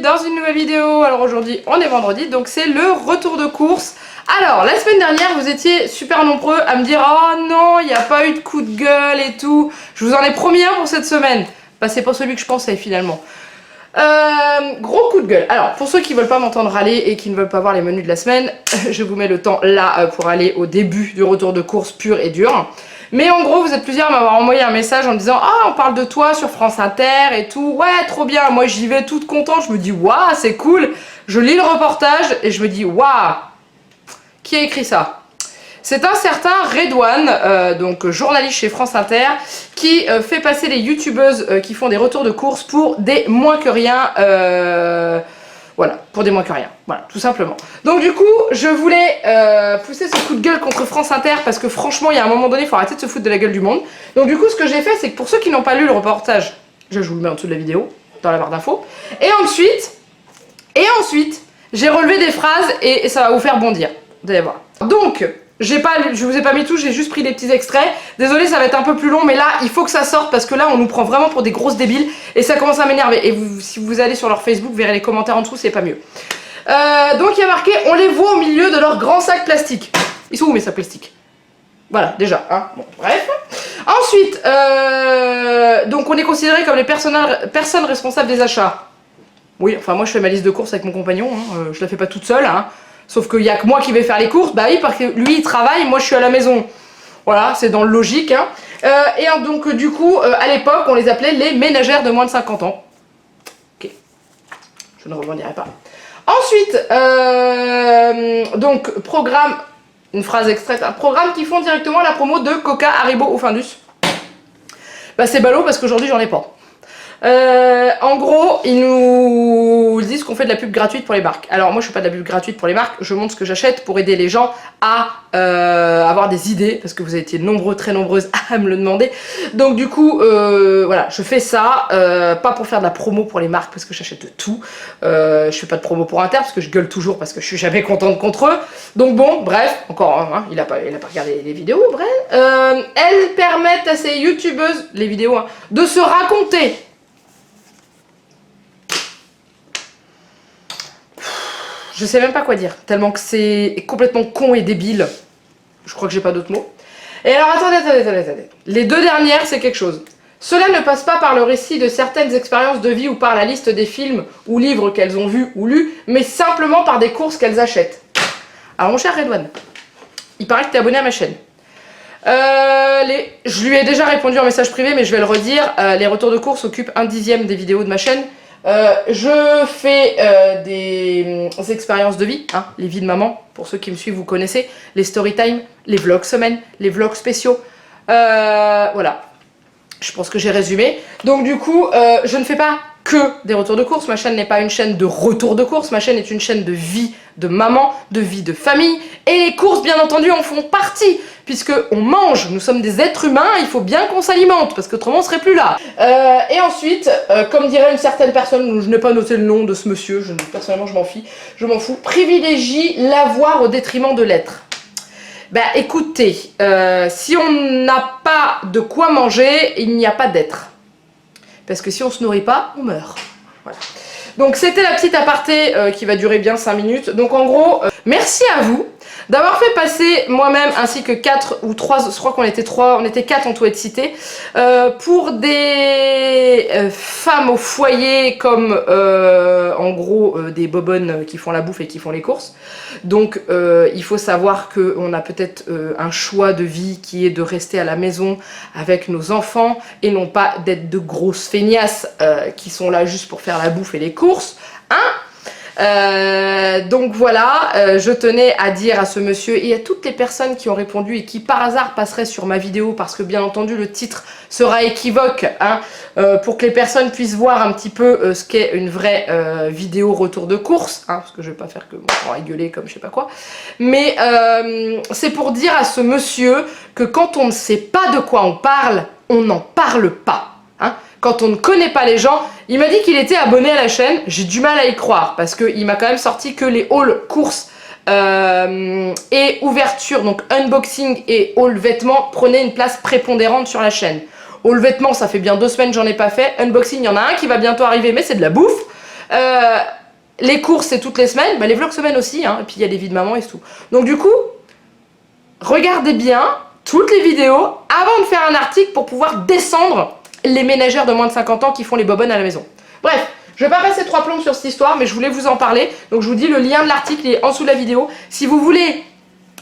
dans une nouvelle vidéo. Alors aujourd'hui on est vendredi, donc c'est le retour de course. Alors la semaine dernière vous étiez super nombreux à me dire oh non, il n'y a pas eu de coup de gueule et tout. Je vous en ai promis un pour cette semaine. Bah c'est pas celui que je pensais finalement. Gros coup de gueule. Alors pour ceux qui veulent pas m'entendre râler et qui ne veulent pas voir les menus de la semaine, je vous mets le temps là pour aller au début du retour de course pur et dur. Mais en gros vous êtes plusieurs à m'avoir envoyé un message en me disant ah on parle de toi sur France Inter et tout, ouais trop bien, moi j'y vais toute contente, je me dis waouh c'est cool, je lis le reportage et je me dis waouh, qui a écrit ça? C'est un certain Redouane, donc journaliste chez France Inter, qui fait passer les youtubeuses qui font des retours de course pour des moins que rien. Voilà, pour des moins que rien. Voilà, tout simplement. Donc du coup, je voulais pousser ce coup de gueule contre France Inter parce que franchement, il y a un moment donné, il faut arrêter de se foutre de la gueule du monde. Donc du coup, ce que j'ai fait, c'est que pour ceux qui n'ont pas lu le reportage, je vous le mets en dessous de la vidéo, dans la barre d'infos. Et ensuite, j'ai relevé des phrases et ça va vous faire bondir. Vous allez voir. Donc... je vous ai pas mis tout, j'ai juste pris des petits extraits. Désolé, ça va être un peu plus long, mais là, il faut que ça sorte parce que là, on nous prend vraiment pour des grosses débiles et ça commence à m'énerver. Et si vous allez sur leur Facebook, vous verrez les commentaires en dessous, c'est pas mieux. Donc, il y a marqué « On les voit au milieu de leur grand sac plastique ». Ils sont où mes sacs plastiques? Voilà, déjà, hein. Bon, bref. Ensuite, donc on est considéré comme les personnes responsables des achats. Oui, enfin, moi, je fais ma liste de courses avec mon compagnon, hein. Je la fais pas toute seule, hein. Sauf qu'il n'y a que moi qui vais faire les courses, bah oui, parce que lui il travaille, moi je suis à la maison. Voilà, c'est dans le logique. Hein. Et donc du coup, à l'époque, on les appelait les ménagères de moins de 50 ans. Ok, je ne rebondirai pas. Ensuite, donc programme, une phrase extraite, un programme qui font directement la promo de Coca, Haribo ou Findus. Bah c'est ballot parce qu'aujourd'hui j'en ai pas. En gros, ils nous disent qu'on fait de la pub gratuite pour les marques. Alors moi je fais pas de la pub gratuite pour les marques, je montre ce que j'achète pour aider les gens à avoir des idées, parce que vous avez été nombreux, très nombreuses à me le demander. Donc du coup, voilà, je fais ça, pas pour faire de la promo pour les marques, parce que j'achète de tout. Je fais pas de promo pour Inter, parce que je gueule toujours, parce que je suis jamais contente contre eux. Donc bon, bref, encore, hein, il a pas regardé les vidéos, bref. Elles permettent à ces youtubeuses, les vidéos, hein, de se raconter. Je sais même pas quoi dire, tellement que c'est complètement con et débile. Je crois que j'ai pas d'autres mots. Et alors attendez. Les deux dernières, c'est quelque chose. Cela ne passe pas par le récit de certaines expériences de vie ou par la liste des films ou livres qu'elles ont vus ou lus, mais simplement par des courses qu'elles achètent. Alors mon cher Redouane, il paraît que tu es abonné à ma chaîne. Je lui ai déjà répondu en message privé, mais je vais le redire. Les retours de course occupent 1/10 des vidéos de ma chaîne. Je fais des expériences de vie, hein, les vies de maman, pour ceux qui me suivent vous connaissez, les story time, les vlogs semaine, les vlogs spéciaux, voilà, je pense que j'ai résumé. Donc du coup, je ne fais pas que des retours de course, ma chaîne n'est pas une chaîne de retour de course, ma chaîne est une chaîne de vie de maman, de vie de famille, et les courses bien entendu en font partie, puisque on mange, nous sommes des êtres humains, il faut bien qu'on s'alimente, parce qu'autrement on serait plus là. Et ensuite, comme dirait une certaine personne, je n'ai pas noté le nom de ce monsieur, personnellement je m'en fous, privilégie l'avoir au détriment de l'être. Bah écoutez, si on n'a pas de quoi manger, il n'y a pas d'être. Parce que si on se nourrit pas, on meurt. Voilà. Donc c'était la petite aparté qui va durer bien 5 minutes. Donc en gros, merci à vous d'avoir fait passer moi-même ainsi que 4 ou 3, je crois qu'on était 3, on était 4 en tout être cités, pour des femmes au foyer comme en gros des bobonnes qui font la bouffe et qui font les courses. Donc il faut savoir qu'on a peut-être un choix de vie qui est de rester à la maison avec nos enfants et non pas d'être de grosses feignasses qui sont là juste pour faire la bouffe et les courses, hein. Donc voilà, je tenais à dire à ce monsieur et à toutes les personnes qui ont répondu et qui par hasard passeraient sur ma vidéo parce que bien entendu le titre sera équivoque, hein, pour que les personnes puissent voir un petit peu ce qu'est une vraie vidéo retour de course, hein, parce que je vais pas faire que on va gueuler comme je sais pas quoi, mais c'est pour dire à ce monsieur que quand on ne sait pas de quoi on parle, on n'en parle pas, hein. Quand on ne connaît pas les gens, il m'a dit qu'il était abonné à la chaîne, j'ai du mal à y croire parce qu'il m'a quand même sorti que les hauls courses et ouverture, donc unboxing et haul vêtements prenaient une place prépondérante sur la chaîne. Haul vêtements, ça fait bien 2 semaines que j'en ai pas fait, unboxing, il y en a un qui va bientôt arriver mais c'est de la bouffe. Les courses, c'est toutes les semaines. Bah, les vlogs semaines aussi, hein. Et puis il y a des vies de maman et tout. Donc du coup, regardez bien toutes les vidéos avant de faire un article pour pouvoir descendre les ménagères de moins de 50 ans qui font les bobonnes à la maison. Bref, je vais pas passer 3 plombs sur cette histoire, mais je voulais vous en parler. Donc je vous dis, le lien de l'article est en dessous de la vidéo. Si vous voulez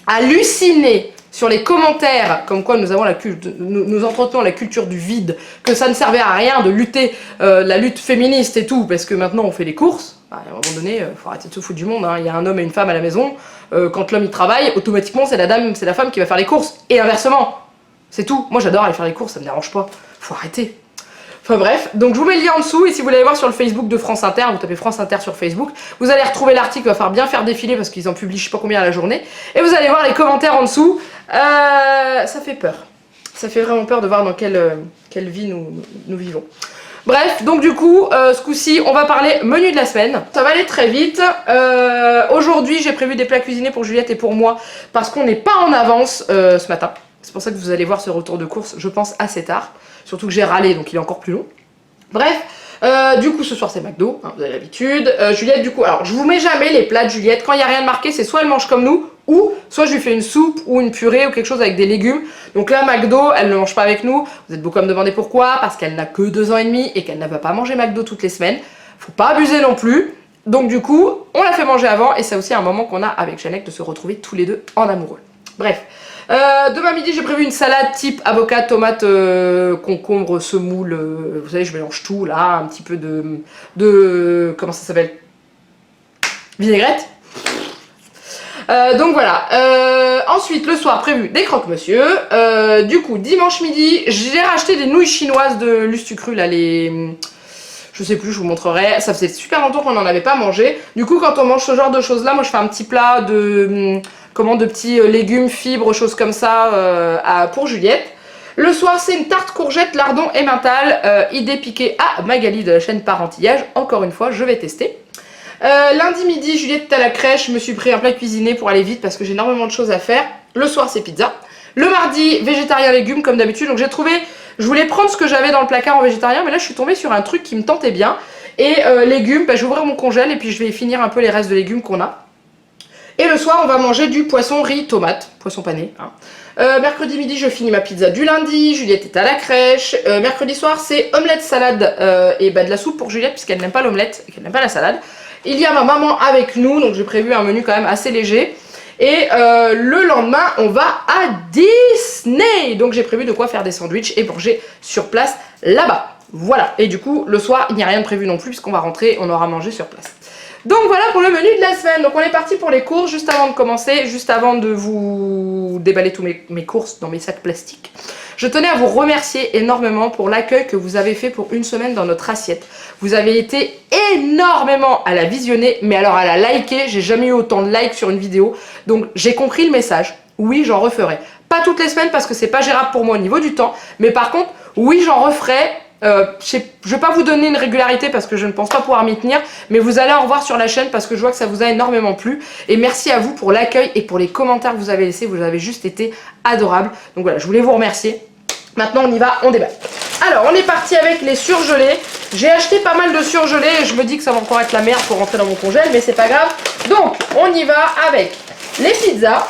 halluciner sur les commentaires, comme quoi nous entretenons la culture du vide, que ça ne servait à rien de lutter la lutte féministe et tout, parce que maintenant on fait les courses. Bah, à un moment donné, faut arrêter de se foutre du monde, hein. Il y a un homme et une femme à la maison. Quand l'homme il travaille, automatiquement c'est la femme qui va faire les courses, et inversement. C'est tout. Moi j'adore aller faire les courses, ça me dérange pas. Faut arrêter. Enfin bref, donc je vous mets le lien en dessous, et si vous voulez aller voir sur le Facebook de France Inter, vous tapez France Inter sur Facebook, vous allez retrouver l'article, il va falloir bien faire défiler parce qu'ils en publient je sais pas combien à la journée, et vous allez voir les commentaires en dessous. Ça fait peur. Ça fait vraiment peur de voir dans quelle vie nous vivons. Bref, donc du coup, ce coup-ci, on va parler menu de la semaine. Ça va aller très vite. Aujourd'hui, j'ai prévu des plats cuisinés pour Juliette et pour moi, parce qu'on n'est pas en avance ce matin. C'est pour ça que vous allez voir ce retour de course, je pense, assez tard. Surtout que j'ai râlé, donc il est encore plus long. Bref, du coup, ce soir, c'est McDo, hein, vous avez l'habitude. Juliette, du coup, alors, je vous mets jamais les plats de Juliette. Quand il n'y a rien de marqué, c'est soit elle mange comme nous, ou soit je lui fais une soupe ou une purée ou quelque chose avec des légumes. Donc là, McDo, elle ne mange pas avec nous. Vous êtes beaucoup à me demander pourquoi, parce qu'elle n'a que 2 ans et demi et qu'elle ne va pas manger McDo toutes les semaines. Faut pas abuser non plus. Donc du coup, on la fait manger avant, et c'est aussi un moment qu'on a avec Jeannette de se retrouver tous les deux en amoureux. Bref. Demain midi, j'ai prévu une salade type avocat, tomate, concombre, semoule. Vous savez, je mélange tout là, un petit peu de comment ça s'appelle, vinaigrette. Donc voilà. Ensuite, le soir, prévu des croque-monsieur. Du coup, dimanche midi, j'ai racheté des nouilles chinoises de Lustucru, là, je sais plus, je vous montrerai. Ça faisait super longtemps qu'on n'en avait pas mangé. Du coup, quand on mange ce genre de choses là, moi je fais un petit plat de petits légumes, fibres, choses comme ça pour Juliette. Le soir, c'est une tarte courgette, lardon et mental, idée piquée à Magali de la chaîne Parentillage. Encore une fois, je vais tester. Lundi midi, Juliette est à la crèche. Je me suis pris un plat cuisiné pour aller vite parce que j'ai énormément de choses à faire. Le soir, c'est pizza. Le mardi, végétarien légumes comme d'habitude. Donc j'ai trouvé, je voulais prendre ce que j'avais dans le placard en végétarien, mais là je suis tombée sur un truc qui me tentait bien. Et légumes, bah, je vais ouvrir mon congèle et puis je vais finir un peu les restes de légumes qu'on a. Et le soir, on va manger du poisson, riz, tomate, poisson pané. Hein. Mercredi midi, je finis ma pizza du lundi. Juliette est à la crèche. Mercredi soir, c'est omelette, salade et bah, de la soupe pour Juliette puisqu'elle n'aime pas l'omelette et qu'elle n'aime pas la salade. Il y a ma maman avec nous, donc j'ai prévu un menu quand même assez léger. Et le lendemain, on va à Disney. Donc j'ai prévu de quoi faire des sandwichs et manger sur place là-bas. Voilà. Et du coup, le soir, il n'y a rien de prévu non plus puisqu'on va rentrer, on aura mangé sur place. Donc voilà pour le menu de la semaine. Donc on est parti pour les courses. Juste avant de commencer, juste avant de vous déballer tous mes courses dans mes sacs plastiques, je tenais à vous remercier énormément pour l'accueil que vous avez fait pour une semaine dans notre assiette. Vous avez été énormément à la visionner, mais alors à la liker. J'ai jamais eu autant de likes sur une vidéo. Donc j'ai compris le message. Oui, j'en referai. Pas toutes les semaines parce que c'est pas gérable pour moi au niveau du temps. Mais par contre, oui, j'en referai. Je vais pas vous donner une régularité parce que je ne pense pas pouvoir m'y tenir, mais vous allez en revoir sur la chaîne parce que je vois que ça vous a énormément plu. Et merci à vous pour l'accueil et pour les commentaires que vous avez laissés. Vous avez juste été adorables. Donc voilà, je voulais vous remercier. Maintenant on y va, on déballe. Alors on est parti avec les surgelés. J'ai acheté pas mal de surgelés et je me dis que ça va encore être la merde pour rentrer dans mon congèle, mais c'est pas grave. Donc on y va avec les pizzas.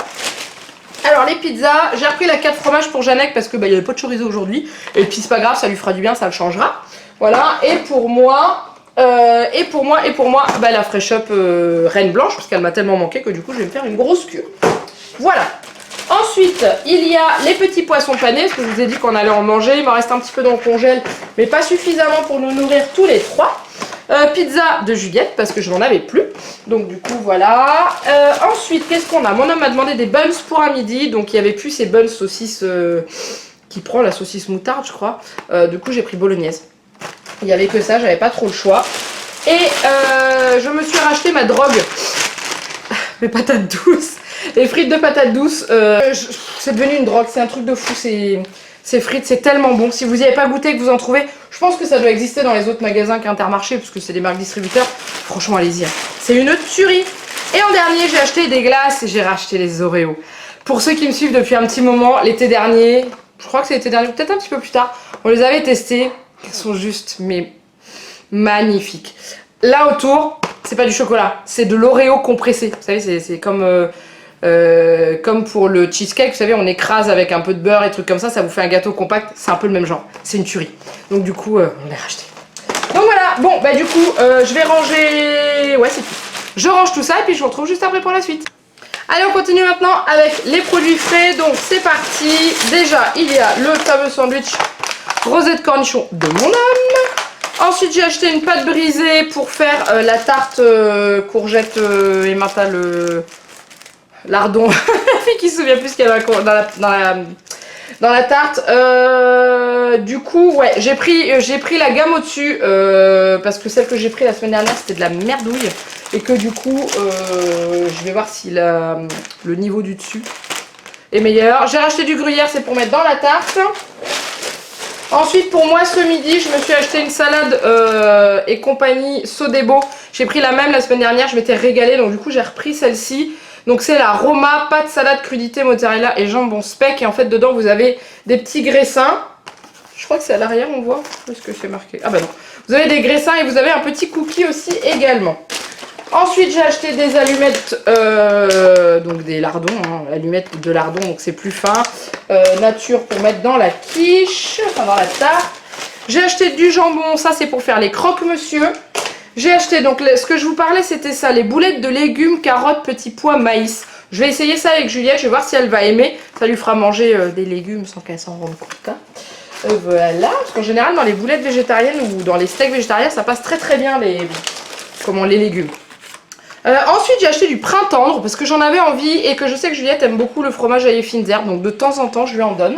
Alors les pizzas, j'ai repris la 4 fromages pour Jeannette parce que bah, il n'y avait pas de chorizo aujourd'hui. Et puis c'est pas grave, ça lui fera du bien, ça le changera. Voilà, et pour moi, bah, la Fresh Up Reine Blanche, parce qu'elle m'a tellement manqué que du coup je vais me faire une grosse cure. Voilà. Ensuite, il y a les petits poissons panés, parce que je vous ai dit qu'on allait en manger. Il m'en reste un petit peu dans le congèle, mais pas suffisamment pour nous nourrir tous les trois. Pizza de Juliette, parce que je n'en avais plus. Donc du coup, voilà. Ensuite, qu'est-ce qu'on a? Mon homme m'a demandé des buns pour un midi. Donc il n'y avait plus ces buns saucisses qui prend la saucisse moutarde, je crois. Du coup, j'ai pris bolognaise. Il n'y avait que ça, j'avais pas trop le choix. Et je me suis racheté ma drogue. Mes patates douces. Les frites de patates douces. C'est devenu une drogue, c'est un truc de fou. Ces frites, c'est tellement bon. Si vous n'y avez pas goûté et que vous en trouvez, je pense que ça doit exister dans les autres magasins qu'Intermarché, parce que c'est des marques distributeurs. Franchement, allez-y. C'est une tuerie. Et en dernier, j'ai acheté des glaces et j'ai racheté les Oreos. Pour ceux qui me suivent depuis un petit moment, l'été dernier, je crois que c'est l'été dernier, peut-être un petit peu plus tard, on les avait testés. Elles sont juste, mais magnifiques. là autour, c'est pas du chocolat, c'est de l'Oreo compressé. Vous savez, c'est comme pour le cheesecake, vous savez, on écrase avec un peu de beurre et trucs comme ça vous fait un gâteau compact, c'est un peu le même genre. C'est une tuerie. Donc du coup, on l'a racheté. Donc voilà, bon, bah du coup, je vais ranger... Ouais, c'est tout. Je range tout ça et puis je vous retrouve juste après pour la suite. Allez, on continue maintenant avec les produits frais. Donc c'est parti. Déjà, il y a le fameux sandwich rosette cornichon de mon âme. Ensuite, j'ai acheté une pâte brisée pour faire la tarte courgette et mental lardon. La fille qui se souvient plus ce qu'il y avait dans la tarte. Du coup, ouais, j'ai pris la gamme au-dessus parce que celle que j'ai pris la semaine dernière, c'était de la merdouille. Et que du coup, je vais voir si le niveau du dessus est meilleur. J'ai racheté du gruyère, c'est pour mettre dans la tarte. Ensuite, pour moi, ce midi, je me suis acheté une salade et compagnie Sodebo. J'ai pris la même la semaine dernière, je m'étais régalée, donc du coup, j'ai repris celle-ci. Donc c'est la Roma, pâte salade crudité, mozzarella et jambon speck. Et en fait, dedans, vous avez des petits graissins. Je crois que c'est à l'arrière, on voit. Où est-ce que c'est marqué? Ah bah non. Vous avez des graissins et vous avez un petit cookie aussi également. Ensuite, j'ai acheté des allumettes, donc des lardons, hein, allumettes de lardons, donc c'est plus fin. Nature pour mettre dans la quiche, enfin dans la tarte. J'ai acheté du jambon, ça c'est pour faire les croque-monsieur. J'ai acheté, donc ce que je vous parlais, c'était ça, les boulettes de légumes, carottes, petits pois, maïs. Je vais essayer ça avec Juliette, je vais voir si elle va aimer. Ça lui fera manger des légumes sans qu'elle s'en rende compte. Hein. Voilà, parce qu'en général, dans les boulettes végétariennes ou dans les steaks végétariens, ça passe très très bien les légumes. Ensuite, j'ai acheté du printemps parce que j'en avais envie et que je sais que Juliette aime beaucoup le fromage à fines herbes. Donc de temps en temps, je lui en donne.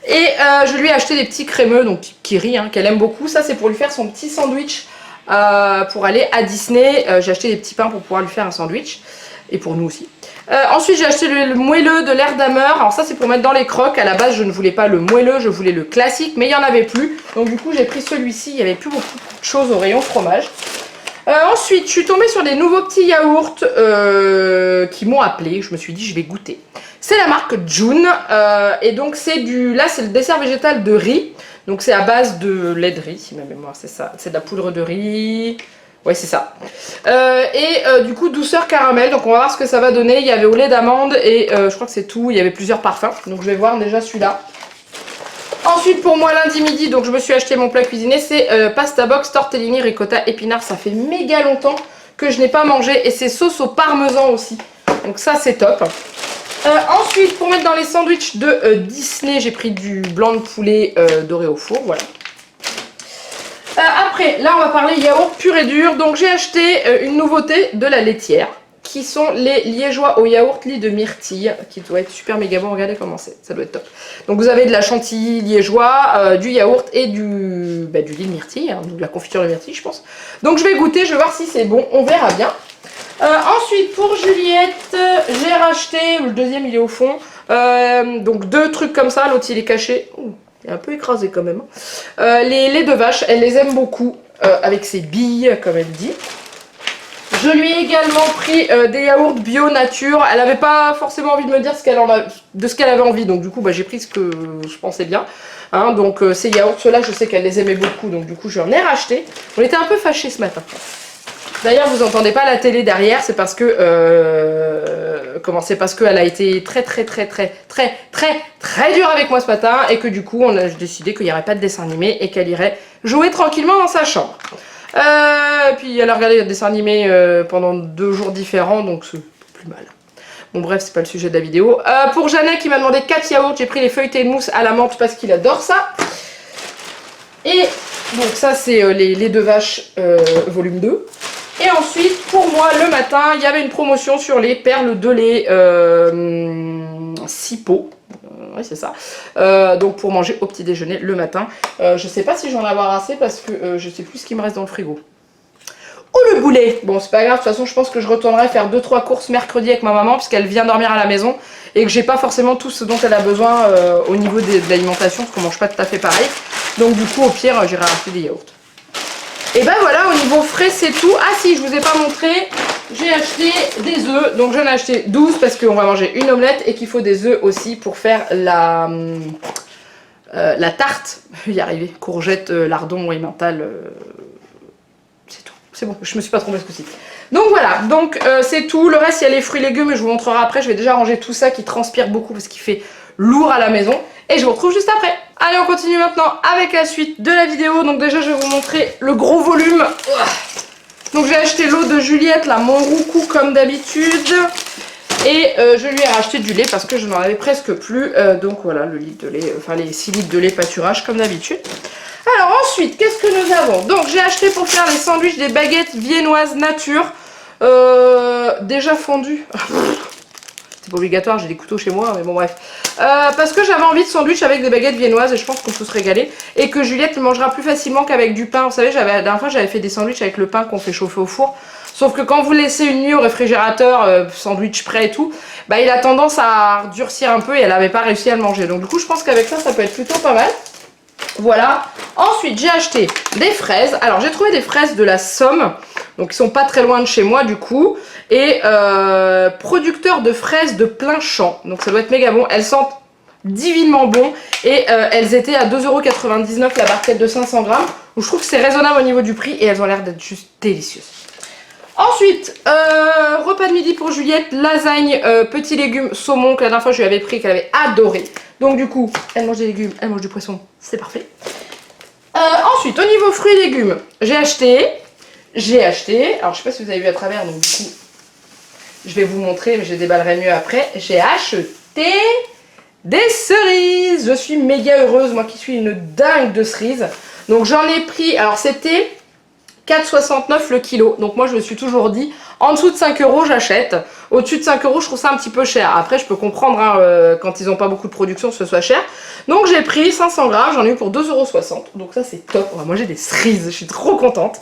Et je lui ai acheté des petits crémeux, donc kiri, hein, qu'elle aime beaucoup. Ça, c'est pour lui faire son petit sandwich pour aller à Disney. J'ai acheté des petits pains pour pouvoir lui faire un sandwich. Et pour nous aussi. Ensuite, j'ai acheté le moelleux de l'air d'Hammer. Alors ça, c'est pour mettre dans les croques. À la base, je ne voulais pas le moelleux, je voulais le classique. Mais il n'y en avait plus. Donc du coup, j'ai pris celui-ci. Il n'y avait plus beaucoup de choses au rayon fromage. Ensuite, je suis tombée sur des nouveaux petits yaourts qui m'ont appelé. Je me suis dit, je vais goûter. C'est la marque June. Et donc, là, c'est le dessert végétal de riz. Donc, c'est à base de lait de riz, si ma mémoire, c'est ça. C'est de la poudre de riz. Ouais, c'est ça. Du coup, douceur caramel. Donc, on va voir ce que ça va donner. Il y avait au lait d'amande et je crois que c'est tout. Il y avait plusieurs parfums. Donc, je vais voir déjà celui-là. Ensuite, pour moi, lundi midi, donc je me suis acheté mon plat cuisiné, c'est pasta box, tortellini, ricotta, épinards. Ça fait méga longtemps que je n'ai pas mangé et c'est sauce au parmesan aussi. Donc ça, c'est top. Ensuite, pour mettre dans les sandwichs de Disney, j'ai pris du blanc de poulet doré au four, voilà. Après, là, on va parler yaourt pur et dur. Donc, j'ai acheté une nouveauté de la laitière, qui sont les liégeois au yaourt lit de myrtille, qui doit être super méga bon. Regardez comment c'est, ça doit être top. Donc vous avez de la chantilly liégeois, du yaourt et du lit de myrtille, hein, de la confiture de myrtille je pense. Donc je vais goûter, je vais voir si c'est bon, on verra bien. Ensuite pour Juliette, j'ai racheté, le deuxième il est au fond, donc deux trucs comme ça, l'autre il est caché. Ouh, il est un peu écrasé quand même. Les laits de vache, elle les aime beaucoup, avec ses billes comme elle dit. Je lui ai également pris des yaourts bio nature. Elle n'avait pas forcément envie de me dire ce qu'elle avait envie. Donc du coup, j'ai pris ce que je pensais bien. Hein, donc ces yaourts, ceux-là, je sais qu'elle les aimait beaucoup. Donc du coup, j'en ai racheté. On était un peu fâchés ce matin. D'ailleurs, vous n'entendez pas la télé derrière. C'est parce que... c'est parce qu'elle a été très dure avec moi ce matin. Et que du coup, on a décidé qu'il n'y aurait pas de dessin animé. Et qu'elle irait jouer tranquillement dans sa chambre. Puis elle a regardé le dessin animé pendant 2 jours différents, donc c'est plus mal. Bon bref, c'est pas le sujet de la vidéo. Pour Jeannet qui m'a demandé 4 yaourts, j'ai pris les feuilletés de mousse à la menthe parce qu'il adore ça. Et donc ça c'est les laits de vache volume 2. Et ensuite, pour moi, le matin, il y avait une promotion sur les perles de lait 6 pots. Ouais, c'est ça. Donc pour manger au petit déjeuner le matin. Je sais pas si j'en vais avoir assez parce que je sais plus ce qui me reste dans le frigo. Oh le boulet! Bon c'est pas grave, de toute façon je pense que je retournerai faire 2-3 courses mercredi avec ma maman puisqu'elle vient dormir à la maison et que j'ai pas forcément tout ce dont elle a besoin au niveau de l'alimentation parce qu'on mange pas tout à fait pareil. Donc du coup au pire j'irai acheter des yaourts. Et ben voilà, au niveau frais c'est tout. Ah si, je vous ai pas montré, j'ai acheté des œufs. Donc j'en ai acheté 12 parce qu'on va manger une omelette et qu'il faut des œufs aussi pour faire la tarte. Y arriver, courgette, lardon et mental. C'est tout. c'est bon, je me suis pas trompée ce coup-ci. Donc voilà, donc c'est tout. Le reste, il y a les fruits et légumes, je vous montrerai après. Je vais déjà ranger tout ça qui transpire beaucoup parce qu'il fait lourd à la maison. Et je vous retrouve juste après. Allez, on continue maintenant avec la suite de la vidéo. Donc déjà, je vais vous montrer le gros volume. Donc j'ai acheté l'eau de Juliette, la Monroucou comme d'habitude. Et je lui ai racheté du lait parce que je n'en avais presque plus. Donc voilà, le litre de lait, enfin les 6 litres de lait pâturage comme d'habitude. Alors ensuite, qu'est-ce que nous avons? Donc j'ai acheté pour faire les sandwichs des baguettes viennoises nature. Déjà fondues. C'est pas obligatoire, j'ai des couteaux chez moi, mais bon bref. Parce que j'avais envie de sandwich avec des baguettes viennoises et je pense qu'on peut se régaler. Et que Juliette le mangera plus facilement qu'avec du pain. Vous savez, la dernière fois j'avais fait des sandwichs avec le pain qu'on fait chauffer au four. Sauf que quand vous le laissez une nuit au réfrigérateur, sandwich prêt et tout, bah il a tendance à durcir un peu et elle n'avait pas réussi à le manger. Donc du coup je pense qu'avec ça, ça peut être plutôt pas mal. Voilà. Ensuite j'ai acheté des fraises. Alors j'ai trouvé des fraises de la Somme. Donc ils sont pas très loin de chez moi du coup. Et producteurs de fraises de plein champ. Donc ça doit être méga bon. Elles sentent divinement bon. Et elles étaient à 2,99 € la barquette de 500 grammes. Donc je trouve que c'est raisonnable au niveau du prix. Et elles ont l'air d'être juste délicieuses. Ensuite, repas de midi pour Juliette, lasagne, petits légumes, saumon, que la dernière fois je lui avais pris, qu'elle avait adoré. Donc du coup, elle mange des légumes, elle mange du poisson, c'est parfait. Ensuite, au niveau fruits et légumes, j'ai acheté, alors je sais pas si vous avez vu à travers, donc du coup, je vais vous montrer, mais je les déballerai mieux après. J'ai acheté des cerises, je suis méga heureuse, moi qui suis une dingue de cerises. Donc j'en ai pris, alors c'était 4,69 le kilo. Donc moi je me suis toujours dit, en dessous de 5 € j'achète. Au-dessus de 5 € je trouve ça un petit peu cher. Après je peux comprendre hein, quand ils n'ont pas beaucoup de production que ce soit cher. Donc j'ai pris 500 grammes, j'en ai eu pour 2,60 €. Donc ça c'est top. On va manger des cerises, je suis trop contente.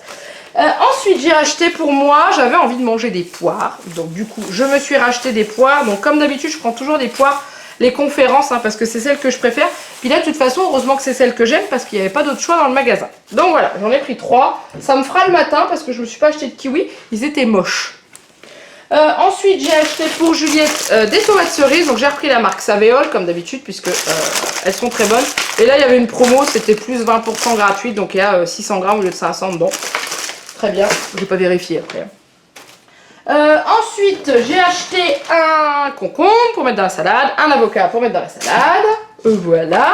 Ensuite j'ai racheté pour moi, j'avais envie de manger des poires. Donc du coup je me suis racheté des poires. Donc comme d'habitude je prends toujours des poires les conférences hein, parce que c'est celles que je préfère. Puis là de toute façon heureusement que c'est celles que j'aime parce qu'il n'y avait pas d'autre choix dans le magasin. Donc voilà, j'en ai pris 3. Ça me fera le matin parce que je ne me suis pas acheté de kiwi, ils étaient moches. Ensuite j'ai acheté pour Juliette des tomates cerises. Donc j'ai repris la marque Savéole comme d'habitude puisque elles sont très bonnes. Et là il y avait une promo, c'était plus 20% gratuit. Donc il y a 600 grammes au lieu de 500 dedans. Très bien, je n'ai pas vérifié après. Ensuite, j'ai acheté un concombre pour mettre dans la salade, un avocat pour mettre dans la salade. Voilà.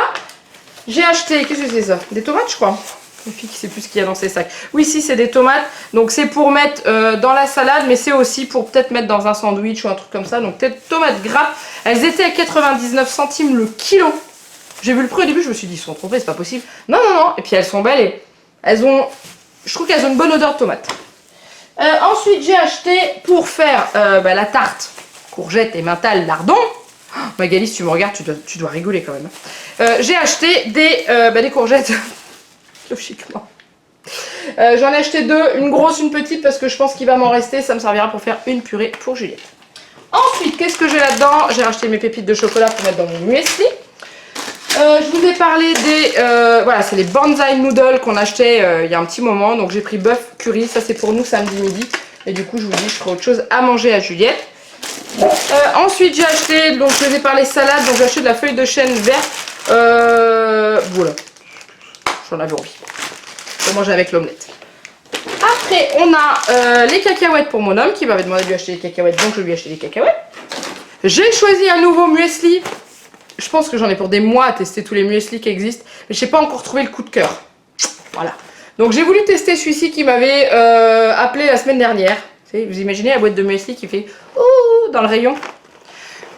J'ai acheté, qu'est-ce que c'est ça? Des tomates, je crois. La fille qui sait plus ce qu'il y a dans ses sacs. Oui, si, c'est des tomates. Donc, c'est pour mettre dans la salade, mais c'est aussi pour peut-être mettre dans un sandwich ou un truc comme ça. Donc, peut-être tomates grappes. Elles étaient à 99 centimes le kilo. J'ai vu le prix au début, je me suis dit, ils sont trompés, c'est pas possible. Non, non, non. Et puis, elles sont belles et elles ont. Je trouve qu'elles ont une bonne odeur de tomate. Ensuite, j'ai acheté pour faire la tarte courgette et mental lardon. Oh, Magali, si tu me regardes, tu dois rigoler quand même. J'ai acheté des courgettes. Logiquement. J'en ai acheté 2, une grosse, une petite, parce que je pense qu'il va m'en rester. Ça me servira pour faire une purée pour Juliette. Ensuite, qu'est-ce que j'ai là-dedans? J'ai racheté mes pépites de chocolat pour mettre dans mon muesli. Je vous ai parlé des... voilà, c'est les Banzai Noodles qu'on achetait il y a un petit moment. Donc j'ai pris bœuf curry, ça c'est pour nous samedi midi. Et du coup, je vous dis, je ferai autre chose à manger à Juliette. Ensuite, j'ai acheté, donc je vous ai parlé salade. Donc j'ai acheté de la feuille de chêne verte. Voilà. J'en avais envie. Je vais manger avec l'omelette. Après, on a les cacahuètes pour mon homme qui m'avait demandé de lui acheter des cacahuètes. Donc je lui ai acheté des cacahuètes. J'ai choisi un nouveau muesli. Je pense que j'en ai pour des mois à tester tous les muesli qui existent. Mais je n'ai pas encore trouvé le coup de cœur. Voilà. Donc j'ai voulu tester celui-ci qui m'avait appelé la semaine dernière. Vous imaginez la boîte de muesli qui fait ouh dans le rayon.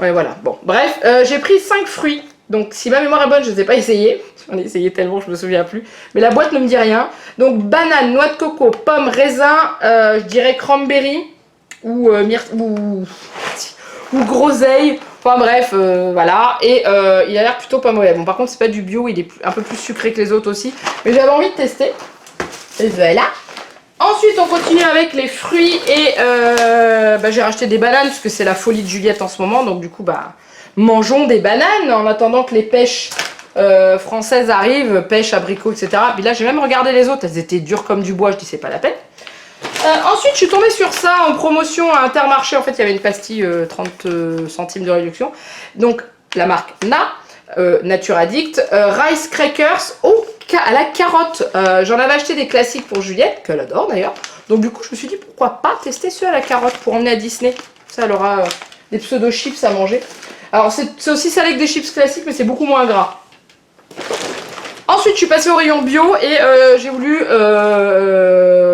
Ouais voilà. Bon bref, j'ai pris 5 fruits. Donc si ma mémoire est bonne, je ne les ai pas essayés. J'en ai essayé tellement, je me souviens plus. Mais la boîte ne me dit rien. Donc banane, noix de coco, pomme, raisin, je dirais cranberry ou groseille. Enfin bref, voilà. Et il a l'air plutôt pas mauvais. Bon par contre c'est pas du bio, il est un peu plus sucré que les autres aussi. Mais j'avais envie de tester. Et voilà. Ensuite on continue avec les fruits et j'ai racheté des bananes parce que c'est la folie de Juliette en ce moment. Donc du coup mangeons des bananes en attendant que les pêches françaises arrivent. Pêche, abricots, etc. Puis là j'ai même regardé les autres, elles étaient dures comme du bois, je dis c'est pas la peine. Ensuite, je suis tombée sur ça en promotion à Intermarché. En fait, il y avait une pastille 30 centimes de réduction. Donc, la marque Nature Addict. Rice Crackers à la carotte. J'en avais acheté des classiques pour Juliette, qu'elle adore d'ailleurs. Donc du coup, je me suis dit pourquoi pas tester ceux à la carotte pour emmener à Disney. Ça, elle aura des pseudo-chips à manger. Alors c'est aussi salé que des chips classiques, mais c'est beaucoup moins gras. Ensuite, je suis passée au rayon bio et j'ai voulu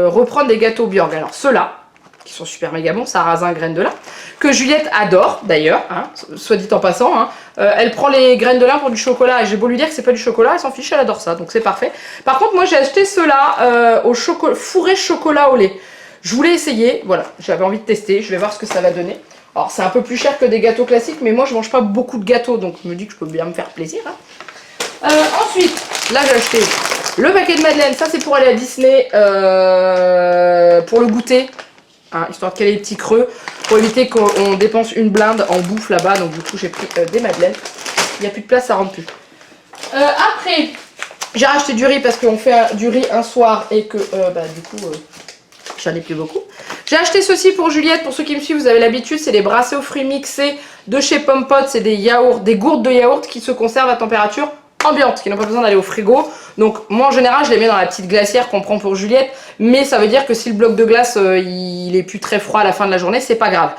reprendre des gâteaux Björg. Alors ceux-là, qui sont super méga bons, sarrasin graines de lin, que Juliette adore d'ailleurs, hein, soit dit en passant. Hein. Elle prend les graines de lin pour du chocolat et j'ai beau lui dire que c'est pas du chocolat, elle s'en fiche, elle adore ça, donc c'est parfait. Par contre, moi j'ai acheté ceux-là au fourré chocolat au lait. Je voulais essayer, voilà, j'avais envie de tester, je vais voir ce que ça va donner. Alors c'est un peu plus cher que des gâteaux classiques, mais moi je mange pas beaucoup de gâteaux, donc je me dis que je peux bien me faire plaisir. Hein. Ensuite, là j'ai acheté le paquet de madeleine, ça c'est pour aller à Disney, pour le goûter, hein, histoire de caler les petits creux, pour éviter qu'on dépense une blinde en bouffe là-bas, donc du coup j'ai pris des madeleines, il n'y a plus de place, ça rentre plus. Après, j'ai racheté du riz parce qu'on fait du riz un soir et que du coup j'en ai plus beaucoup. J'ai acheté ceci pour Juliette, pour ceux qui me suivent, vous avez l'habitude, c'est les brassés aux fruits mixés de chez Pompot, c'est des yaourts, des gourdes de yaourt qui se conservent à température ambiante, qui n'ont pas besoin d'aller au frigo. Donc moi en général je les mets dans la petite glacière qu'on prend pour Juliette, mais ça veut dire que si le bloc de glace il est plus très froid à la fin de la journée, c'est pas grave.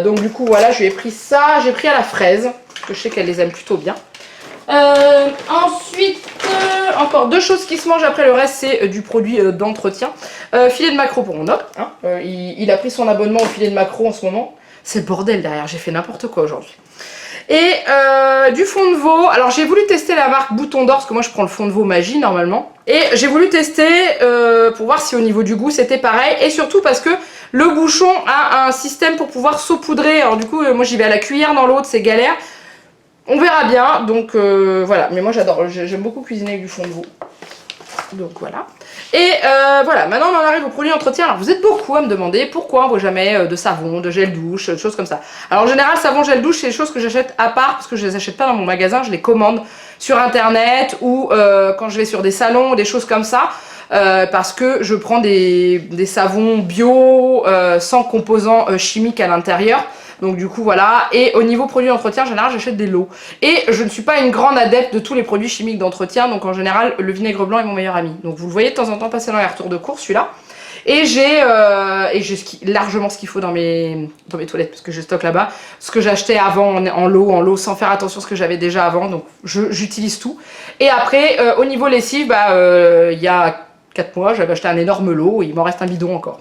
Donc du coup voilà, je lui ai pris ça, j'ai pris à la fraise, parce que je sais qu'elle les aime plutôt bien. Ensuite, encore deux choses qui se mangent, après le reste c'est du produit d'entretien. Filet de maquereau pour mon homme, hein. Il a pris son abonnement au filet de maquereau en ce moment. C'est le bordel derrière, j'ai fait n'importe quoi aujourd'hui. Et du fond de veau, alors j'ai voulu tester la marque Bouton d'Or, parce que moi je prends le fond de veau Magie normalement. Et j'ai voulu tester pour voir si au niveau du goût c'était pareil, et surtout parce que le bouchon a un système pour pouvoir saupoudrer. Alors du coup moi j'y vais à la cuillère dans l'autre, c'est galère. On verra bien, donc voilà, mais moi j'adore, j'aime beaucoup cuisiner avec du fond de veau. Donc voilà. Et voilà, maintenant on en arrive aux produits d'entretien. Alors vous êtes beaucoup à me demander pourquoi on ne voit jamais de savon, de gel douche, de choses comme ça. Alors en général, savon, gel douche, c'est des choses que j'achète à part parce que je les achète pas dans mon magasin, je les commande sur internet ou quand je vais sur des salons ou des choses comme ça. Parce que je prends des savons bio sans composants chimiques à l'intérieur. Donc du coup voilà, et au niveau produits d'entretien en général j'achète des lots. Et je ne suis pas une grande adepte de tous les produits chimiques d'entretien, donc en général le vinaigre blanc est mon meilleur ami. Donc vous le voyez de temps en temps passer dans les retours de course celui-là. Et j'ai largement ce qu'il faut dans mes toilettes, parce que je stocke là-bas. Ce que j'achetais avant en lot, sans faire attention à ce que j'avais déjà avant, donc j'utilise tout. Et après, au niveau lessive, il y a 4 mois, j'avais acheté un énorme lot, et il m'en reste un bidon encore.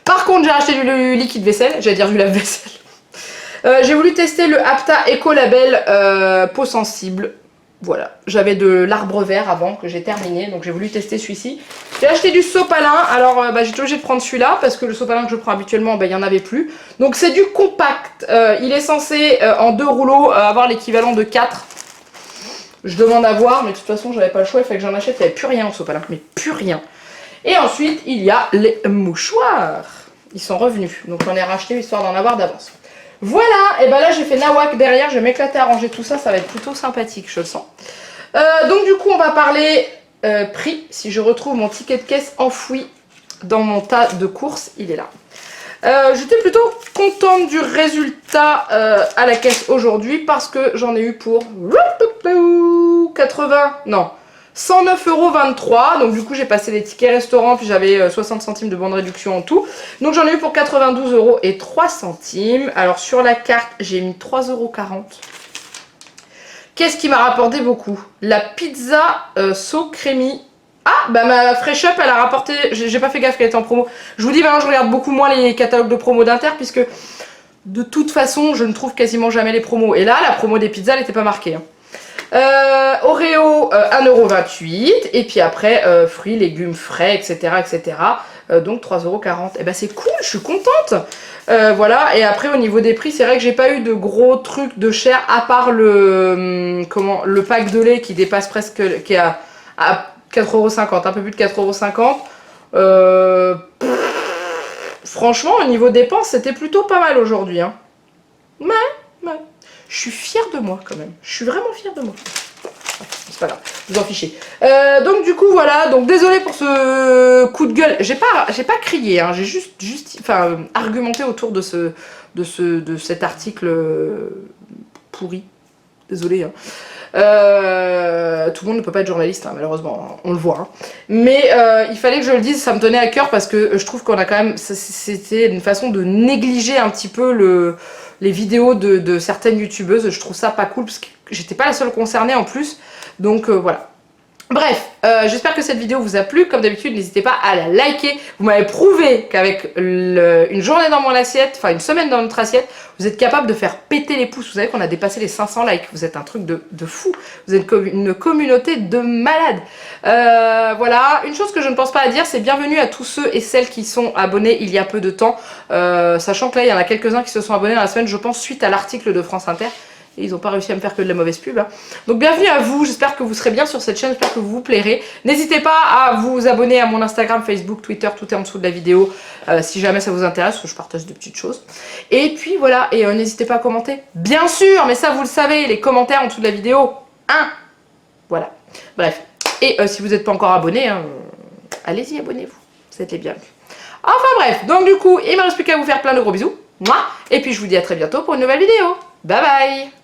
Par contre, j'ai acheté du liquide vaisselle, j'allais dire du lave-vaisselle. J'ai voulu tester le Apta Eco Label peau sensible. Voilà, j'avais de l'arbre vert avant que j'ai terminé, donc j'ai voulu tester celui-ci. J'ai acheté du sopalin, alors j'étais obligée de prendre celui-là parce que le sopalin que je prends habituellement, il n'y en avait plus. Donc c'est du compact, il est censé en 2 rouleaux avoir l'équivalent de 4. Je demande à voir, mais de toute façon j'avais pas le choix, il fallait que j'en achète, il n'y avait plus rien au sopalin, mais plus rien. Et ensuite, il y a les mouchoirs. Ils sont revenus, donc j'en ai racheté histoire d'en avoir d'avance. Voilà, et ben là j'ai fait nawak derrière, je vais m'éclater à ranger tout ça, ça va être plutôt sympathique, je le sens. Donc du coup, on va parler prix. Si je retrouve mon ticket de caisse enfoui dans mon tas de courses, il est là. J'étais plutôt contente du résultat à la caisse aujourd'hui parce que j'en ai eu pour 109,23 €, donc du coup j'ai passé les tickets restaurant, puis j'avais 60 centimes de bonne réduction en tout. Donc j'en ai eu pour 92,03 €. Alors sur la carte, j'ai mis 3,40 €. Qu'est-ce qui m'a rapporté beaucoup? La pizza So Creamy. Ah, bah ma Fresh Up, elle a rapporté, j'ai pas fait gaffe qu'elle était en promo. Je vous dis, maintenant je regarde beaucoup moins les catalogues de promo d'Inter, puisque de toute façon, je ne trouve quasiment jamais les promos. Et là, la promo des pizzas, elle n'était pas marquée. Hein. Oreo 1,28 €, et puis après fruits, légumes frais, etc. etc. Donc 3,40 €. Et bah c'est cool, je suis contente. Voilà, et après au niveau des prix, c'est vrai que j'ai pas eu de gros trucs de cher à part le pack de lait qui dépasse presque, qui est à 4,50 €, un peu plus de 4,50 €. Franchement, au niveau dépenses, c'était plutôt pas mal aujourd'hui. Hein. Mais je suis fière de moi quand même. Je suis vraiment fière de moi. C'est pas grave, vous en fichez. Donc du coup voilà, donc désolée pour ce coup de gueule. J'ai pas crié, hein. J'ai juste argumenté autour de cet article pourri. Désolée. Hein. Tout le monde ne peut pas être journaliste, hein, malheureusement, hein, on le voit. Hein. Mais il fallait que je le dise, ça me tenait à cœur parce que je trouve qu'on a quand même... C'était une façon de négliger un petit peu les vidéos de certaines youtubeuses. Je trouve ça pas cool parce que j'étais pas la seule concernée en plus. Donc voilà. Bref, j'espère que cette vidéo vous a plu. Comme d'habitude, n'hésitez pas à la liker. Vous m'avez prouvé qu'avec une journée dans mon assiette, enfin une semaine dans notre assiette, vous êtes capable de faire péter les pouces. Vous savez qu'on a dépassé les 500 likes. Vous êtes un truc de fou. Vous êtes une communauté de malades. Voilà, une chose que je ne pense pas à dire, c'est bienvenue à tous ceux et celles qui sont abonnés il y a peu de temps. Sachant que là, il y en a quelques-uns qui se sont abonnés dans la semaine, je pense, suite à l'article de France Inter. Et ils n'ont pas réussi à me faire que de la mauvaise pub. Hein. Donc bienvenue à vous, j'espère que vous serez bien sur cette chaîne, j'espère que vous vous plairez. N'hésitez pas à vous abonner à mon Instagram, Facebook, Twitter, tout est en dessous de la vidéo, si jamais ça vous intéresse, parce que je partage de petites choses. Et puis voilà, et n'hésitez pas à commenter. Bien sûr, mais ça vous le savez, les commentaires en dessous de la vidéo, hein. Voilà, bref. Et si vous n'êtes pas encore abonné, hein, allez-y, abonnez-vous, vous êtes les bienvenus. Enfin bref, donc du coup, il ne me reste plus qu'à vous faire plein de gros bisous. Moi, et puis je vous dis à très bientôt pour une nouvelle vidéo. Bye bye.